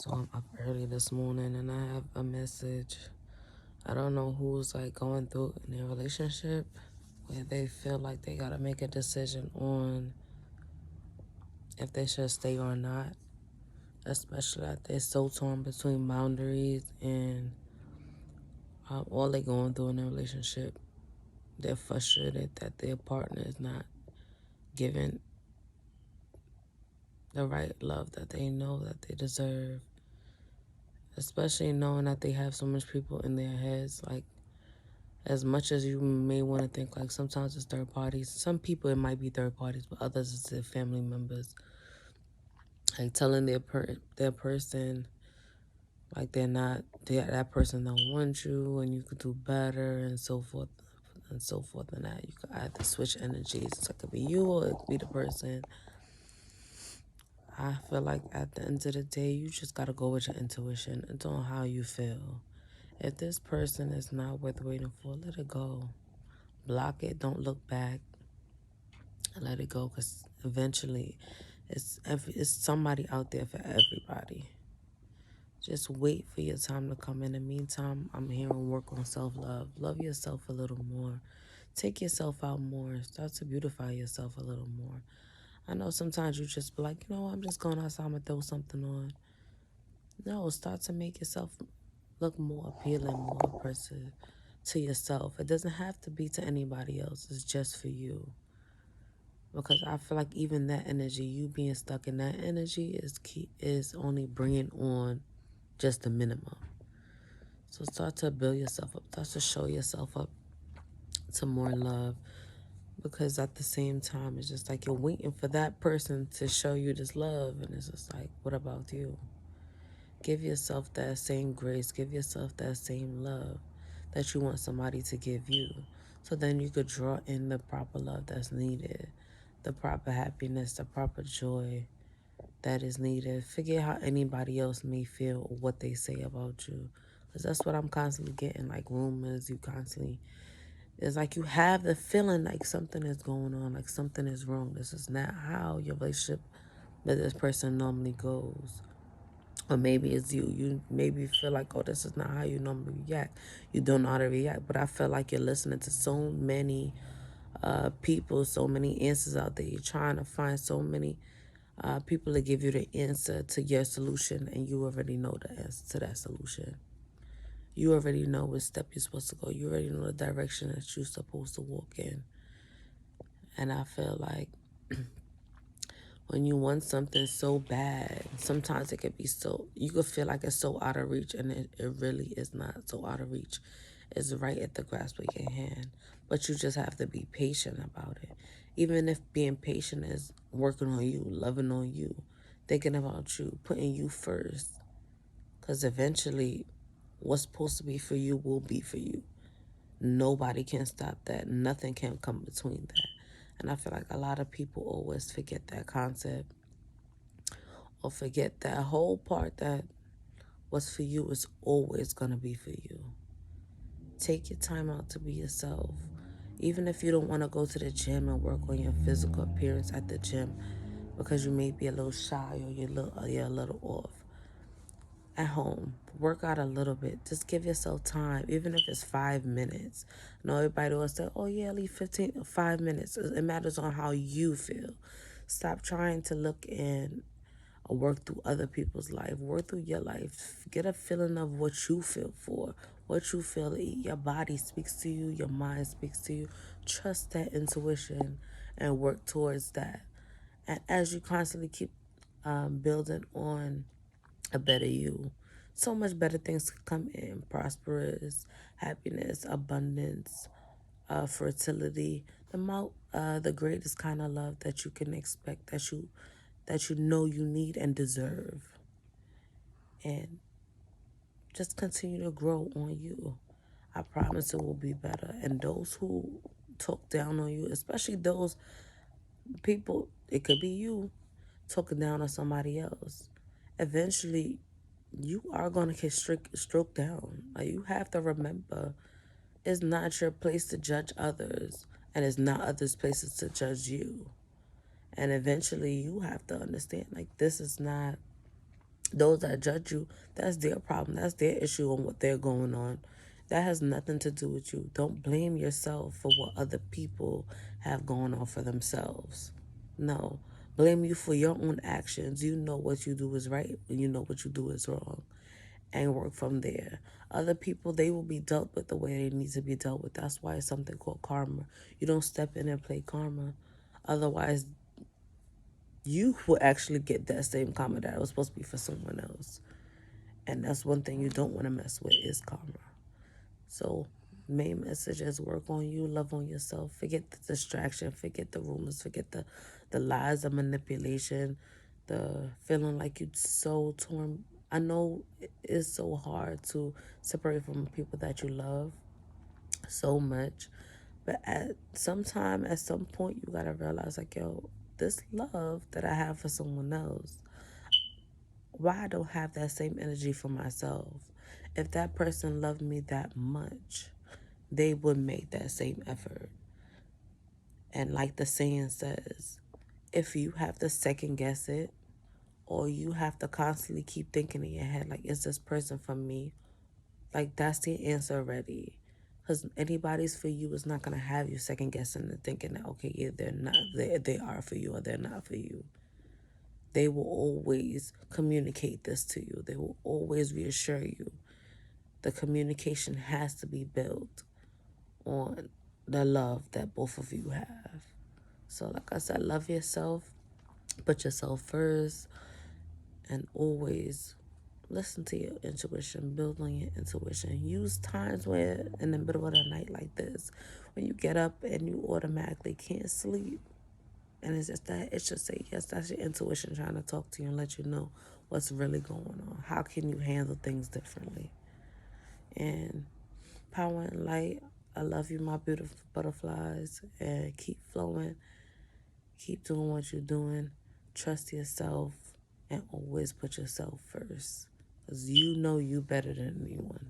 So I'm up early this morning and I have a message. I don't know who's like going through in their relationship where they feel like they gotta make a decision on if they should stay or not. Especially that they're so torn between boundaries and all they going through in their relationship. They're frustrated that their partner is not giving the right love that they know that they deserve. Especially knowing that they have so much people in their heads, like as much as you may want to think like sometimes it's third parties. Some people it might be third parties, but others it's their family members. Like telling their person like that person don't want you and you could do better and so forth and so forth and that. You could either switch energies. So it could be you or it could be the person. I feel like at the end of the day you just gotta go with your intuition and on how you feel. If this person is not worth waiting for, let it go. Block it, don't look back. Let it go, because eventually it's somebody out there for everybody. Just wait for your time to come. In the meantime, I'm here and work on self-love. Love yourself a little more. Take yourself out more. Start to beautify yourself a little more. I know sometimes you just be like, I'm just going outside, I'm going to throw something on. No, start to make yourself look more appealing, more impressive to yourself. It doesn't have to be to anybody else. It's just for you. Because I feel like even that energy, you being stuck in that energy is only bringing on just the minimum. So start to build yourself up. Start to show yourself up to more love. Because at the same time, it's just like you're waiting for that person to show you this love. And it's just like, what about you? Give yourself that same grace. Give yourself that same love that you want somebody to give you. So then you could draw in the proper love that's needed. The proper happiness, the proper joy that is needed. Forget how anybody else may feel or what they say about you. Because that's what I'm constantly getting, like rumors. It's like you have the feeling like something is going on, like something is wrong. This is not how your relationship with this person normally goes. Or maybe it's you. You maybe feel like, oh, this is not how you normally react. You don't know how to react. But I feel like you're listening to so many people, so many answers out there. You're trying to find so many people to give you the answer to your solution, and you already know the answer to that solution. You already know what step you're supposed to go. You already know the direction that you're supposed to walk in. And I feel like when you want something so bad, sometimes it could be you could feel like it's so out of reach, and it really is not so out of reach. It's right at the grasp of your hand. But you just have to be patient about it. Even if being patient is working on you, loving on you, thinking about you, putting you first. Because eventually, what's supposed to be for you will be for you. Nobody can stop that. Nothing can come between that. And I feel like a lot of people always forget that concept or forget that whole part that what's for you is always going to be for you. Take your time out to be yourself. Even if you don't want to go to the gym and work on your physical appearance at the gym because you may be a little shy or you're a little off. At home, work out a little bit. Just give yourself time, even if it's 5 minutes. I know everybody will say, oh yeah, leave 5 minutes. It matters on how you feel. Stop trying to look in or work through other people's life. Work through your life. Get a feeling of what you feel for, what you feel. Your body speaks to you, your mind speaks to you. Trust that intuition and work towards that. And as you constantly keep building on a better you, so much better things can come in. Prosperous, happiness, abundance, fertility, the greatest kind of love that you can expect, that you know you need and deserve. And just continue to grow on you. I promise it will be better. And those who talk down on you, especially those people, it could be you talking down on somebody else, eventually you are going to get stroked down. Like, you have to remember, it's not your place to judge others, and it's not others' places to judge you. And eventually you have to understand, like, this is not Those that judge you, that's their problem. That's their issue on what they're going on. That has nothing to do with you. Don't blame yourself for what other people have going on for themselves. No. Blame you for your own actions. You know what you do is right and you know what you do is wrong. And work from there. Other people, they will be dealt with the way they need to be dealt with. That's why it's something called karma. You don't step in and play karma. Otherwise, you will actually get that same karma that was supposed to be for someone else. And that's one thing you don't want to mess with is karma. So main message is work on you, love on yourself. Forget the distraction, forget the rumors, forget the lies, the manipulation, the feeling like you're so torn. I know it's so hard to separate from people that you love so much. But at some point, you gotta realize, like, yo, this love that I have for someone else, why I don't have that same energy for myself? If that person loved me that much, they would make that same effort. And like the saying says, if you have to second guess it, or you have to constantly keep thinking in your head, like, is this person for me? Like, that's the answer already. Because anybody's for you is not going to have you second guessing and thinking that, okay, yeah, they're not, they are for you or they're not for you. They will always communicate this to you. They will always reassure you. The communication has to be built on the love that both of you have. So like I said, love yourself, put yourself first, and always listen to your intuition, build on your intuition. Use times where in the middle of the night like this, when you get up and you automatically can't sleep, and it's just that, it's just say yes, that's your intuition trying to talk to you and let you know what's really going on. How can you handle things differently? And power and light, I love you, my beautiful butterflies, and keep flowing. Keep doing what you're doing. Trust yourself and always put yourself first. Because you know you better than anyone.